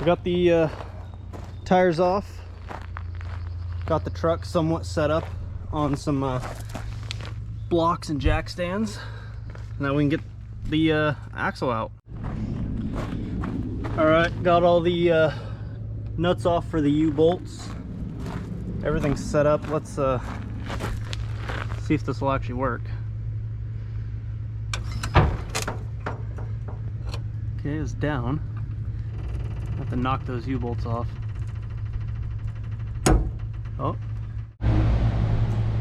I got the tires off, got the truck somewhat set up on some blocks and jack stands. Now we can get the axle out. All right, got all the nuts off for the U-bolts. Everything's set up. Let's see if this will actually work. Okay, it's down. Have to knock those U-bolts off. Oh.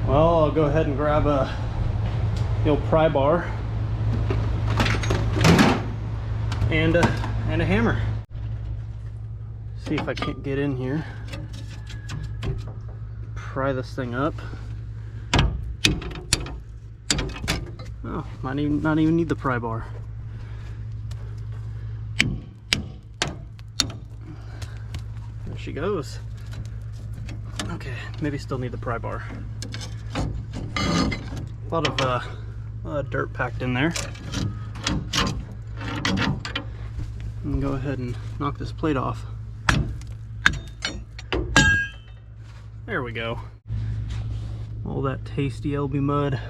Well, I'll go ahead and grab the old pry bar and a hammer. See if I can't get in here. Pry this thing up. Oh, not even need the pry bar. There she goes. Okay, maybe still need the pry bar. A lot of dirt packed in there. And go ahead and knock this plate off. There we go. All that tasty LB mud.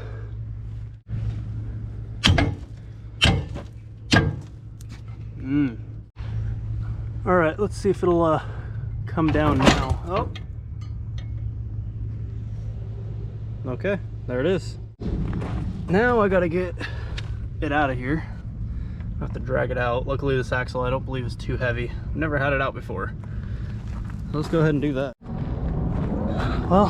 All right, let's see if it'll come down now. Oh. Okay, there it is. Now I gotta get it out of here. I have to drag it out. Luckily this axle I don't believe is too heavy. I've never had it out before. So let's go ahead and do that. Well,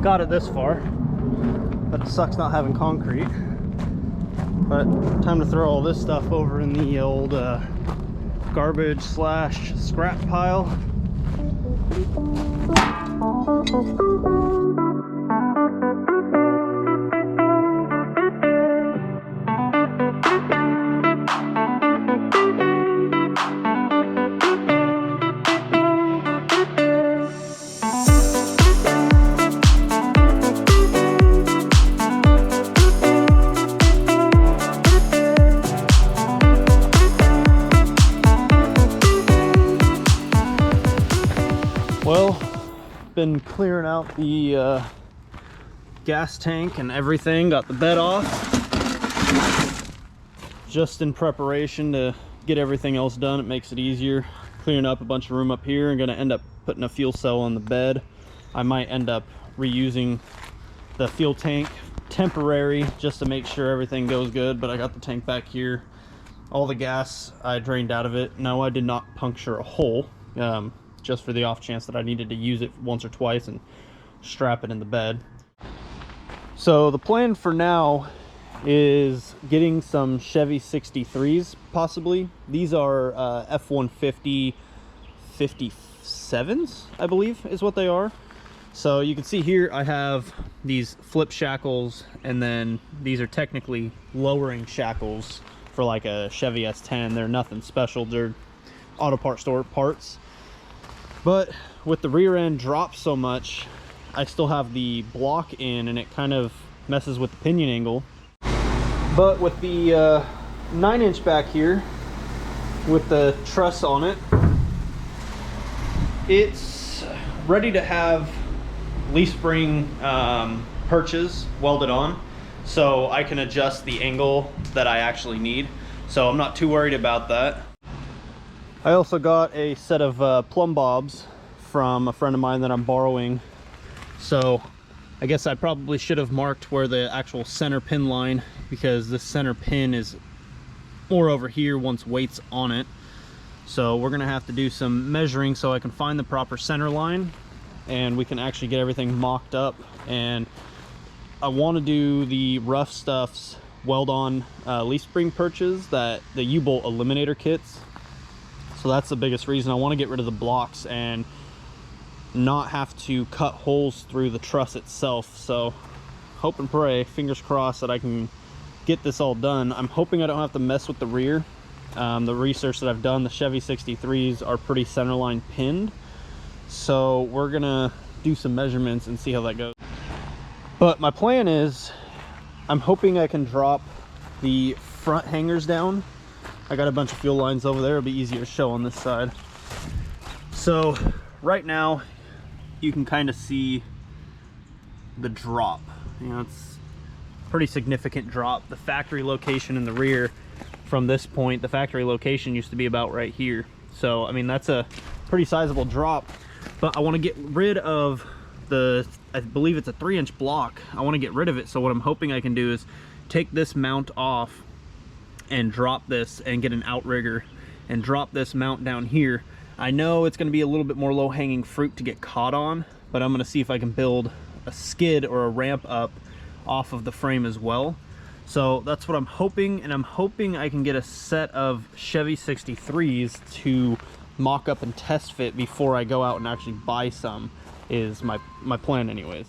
got it this far, but it sucks not having concrete. But time to throw all this stuff over in the old garbage / scrap pile. Well, been clearing out the gas tank and everything, got the bed off, just in preparation to get everything else done. It makes it easier. Clearing up a bunch of room up here. I'm gonna end up putting a fuel cell on the bed. I might end up reusing the fuel tank temporary just to make sure everything goes good, but I got the tank back here. All the gas I drained out of it. No, I did not puncture a hole. Just for the off chance that I needed to use it once or twice and strap it in the bed. So the plan for now is getting some Chevy 63s possibly. These are F-150 57s, I believe is what they are. So you can see here I have these flip shackles, and then these are technically lowering shackles for like a Chevy S10. They're nothing special, they're auto part store parts. But with the rear end dropped so much, I still have the block in, and it kind of messes with the pinion angle. But with the 9-inch back here, with the truss on it, it's ready to have leaf spring perches welded on, so I can adjust the angle that I actually need. So I'm not too worried about that. I also got a set of plumb bobs from a friend of mine that I'm borrowing. So I guess I probably should have marked where the actual center pin line, because the center pin is more over here once weight's on it. So we're gonna have to do some measuring so I can find the proper center line, and we can actually get everything mocked up. And I want to do the rough stuffs, weld on leaf spring perches, that the U-bolt eliminator kits. So that's the biggest reason. I want to get rid of the blocks and not have to cut holes through the truss itself. So hope and pray, fingers crossed, that I can get this all done. I'm hoping I don't have to mess with the rear. The research that I've done, the Chevy 63s are pretty centerline pinned. So we're gonna do some measurements and see how that goes. But my plan is, I'm hoping I can drop the front hangers down. I got a bunch of fuel lines over there. It'll be easier to show on this side. So right now you can kind of see the drop. You know, it's a pretty significant drop. The factory location in the rear from this point, the factory location used to be about right here. So I mean, that's a pretty sizable drop, but I want to get rid of the, I believe it's a 3-inch block. I want to get rid of it. So what I'm hoping I can do is take this mount off and drop this and get an outrigger and drop this mount down here. I know it's going to be a little bit more low-hanging fruit to get caught on, but I'm going to see if I can build a skid or a ramp up off of the frame as well. So that's what I'm hoping, and I'm hoping I can get a set of Chevy 63s to mock up and test fit before I go out and actually buy some, is my plan anyways.